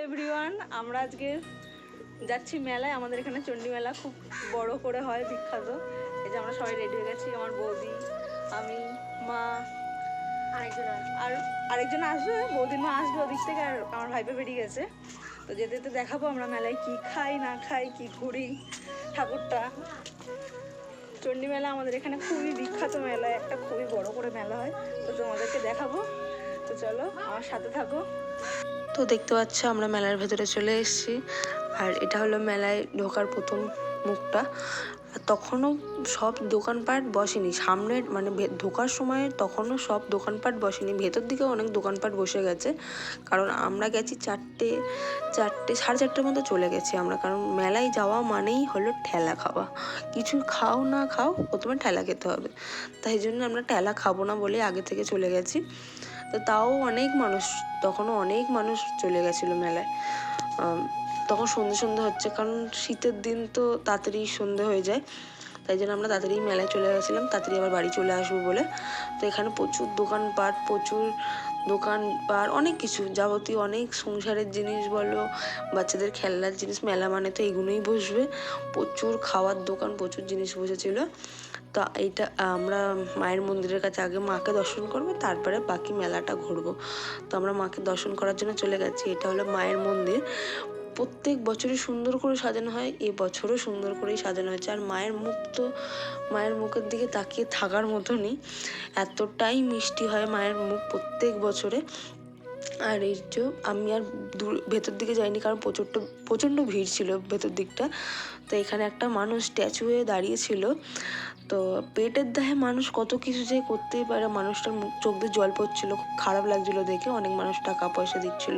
Everyone, আমরা আজকে যাচ্ছি মেলায়। আমাদের এখানে চণ্ডী মেলা খুব বড় করে হয়, বিখ্যাত। এই যে আমরা সবাই রেডি হয়ে গেছি, আমার বৌদি, আমি, মা, আরেকজন আসবে, বৌদির মা আসবে ওদিক থেকে, আর আমার ভাইপো বেরিয়ে গেছে। তো যেতে যেতে দেখাবো আমরা মেলায় কি খাই না খাই, কি ঘুরি। ঠাকুরটা চণ্ডী মেলা আমাদের এখানে খুবই বিখ্যাত মেলা, একটা খুবই বড় করে মেলা হয়। তো তোমাদেরকে দেখাবো, তো চলো আমার সাথে থাকো। তো দেখতে পাচ্ছ আমরা মেলার ভেতরে চলে এসেছি, আর এটা হলো মেলায় ঢোকার প্রথম মুখটা। আর তখনও সব দোকানপাট বসেনি, সামনে মানে ঢোকার সময় তখনও সব দোকানপাট বসেনি, ভেতর দিকে অনেক দোকানপাট বসে গেছে। কারণ আমরা গেছি সাড়ে চারটের মতো চলে গেছি আমরা, কারণ মেলায় যাওয়া মানেই হলো ঠেলা খাওয়া। কিছু খাও না খাও, প্রথমে ঠেলা খেতে হবে। তাই জন্য আমরা ঠেলা খাবো না বলে আগে থেকে চলে গেছি। তো তাও অনেক মানুষ, তখনও অনেক মানুষ চলে গেছিলো মেলায়। তখন সন্ধে হচ্ছে, কারণ শীতের দিন তো তাড়াতাড়ি সন্ধে হয়ে যায়। তাই জন্য আমরা তাড়াতাড়ি মেলায় চলে গেছিলাম, তাড়াতাড়ি আবার বাড়ি চলে আসবো বলে। তো এখানে প্রচুর দোকানপাট, অনেক কিছু যাবতীয় অনেক সংসারের জিনিস বলো, বাচ্চাদের খেলনার জিনিস, মেলা মানে তো এগুলোই বসবে। প্রচুর খাওয়ার দোকান, প্রচুর জিনিস বসেছিল। তো এইটা আমরা মায়ের মন্দিরের কাছে আগে মাকে দর্শন করবো, তারপরে বাকি মেলাটা ঘুরবো। তো আমরা মাকে দর্শন করার জন্য চলে গেছি। এটা হলো মায়ের মন্দির। প্রত্যেক বছরই সুন্দর করে সাজানো হয়, এ বছরও সুন্দর করেই সাজানো হয়েছে। আর মায়ের মুখ তো, মায়ের মুখের দিকে তাকিয়ে থাকার মতনই, এতটাই মিষ্টি হয় মায়ের মুখ প্রত্যেক বছরে। আর এই যে আমি আর ভেতর দিকে যাইনি, কারণ প্রচণ্ড ভিড় ছিল ভেতর দিকটা। তো এখানে একটা মানুষ স্ট্যাচু হয়ে দাঁড়িয়েছিল। তো পেটের দাহে মানুষ কত কিছু যে করতেই পারে, মানুষটার চোখ দিয়ে জল পড়ছিল, খুব খারাপ লাগছিলো দেখে। অনেক মানুষ টাকা পয়সা দিচ্ছিল,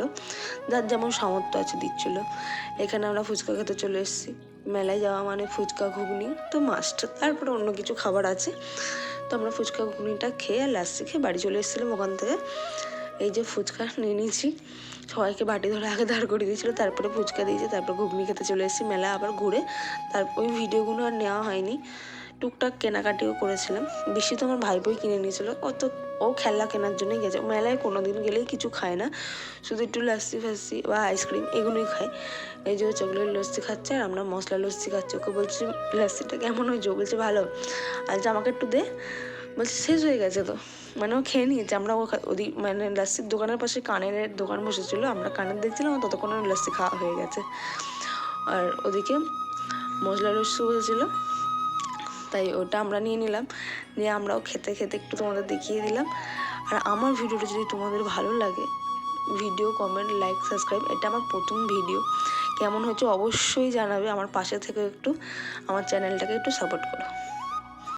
যার যেমন সামর্থ্য আছে দিচ্ছিল। এখানে আমরা ফুচকা খেতে চলে এসেছি। মেলায় যাওয়া মানে ফুচকা ঘুগনি তো মাস্ট, তারপরে অন্য কিছু খাবার আছে। তো আমরা ফুচকা ঘুগনিটা খেয়ে আর লাস্সি খেয়ে বাড়ি চলে এসেছিলাম ওখান থেকে। এই যে ফুচকা নিয়ে নিয়েছি, সবাইকে বাটি ধরে আগে দাঁড় করে দিয়েছিলো, তারপরে ফুচকা দিয়েছে, তারপর ঘুগনি খেতে চলে এসেছি। মেলা আবার ঘুরে তারপর ওই ভিডিওগুলো আর নেওয়া হয়নি। টুকটাক কেনাকাটিও করেছিলাম, বেশি তো আমার ভাইপোই কিনে নিয়েছিলো। ও খেলনা কেনার জন্যই গেছে। মেলায় কোনো দিন গেলেই কিছু খায় না, শুধু একটু লাস্সি ফাস্সি বা আইসক্রিম এগুলোই খায়। এই যে চকলেট লস্যি খাচ্ছে, আর আমরা মশলা লস্যি খাচ্ছি। ওকে বলছি লাস্সিটা কেমন হয়েছে, ও বলছে ভালো। আর যে আমাকে একটু দে, বলছে শেষ হয়ে গেছে তো। মানে ও খেয়ে নিয়েছে। আমরা ওদিক মানে লাস্সির দোকানের পাশে কানের দোকান বসেছিলো, আমরা কানের দেখছিলাম, ততক্ষণে লাস্সি খাওয়া হয়ে গেছে। আর ওদিকে মশলা লস্যি বসেছিলো, তাই ওটা আমরা নিয়ে নিলাম, নিয়ে আমরাও খেতে খেতে একটু তোমাদের দেখিয়ে দিলাম। আর আমার ভিডিওটা যদি তোমাদের ভালো লাগে, ভিডিও, কমেন্ট, লাইক, সাবস্ক্রাইব, এটা আমার প্রথম ভিডিও, কেমন হচ্ছে অবশ্যই জানাবে। আমার পাশে থেকে একটু আমার চ্যানেলটাকে একটু সাপোর্ট করো।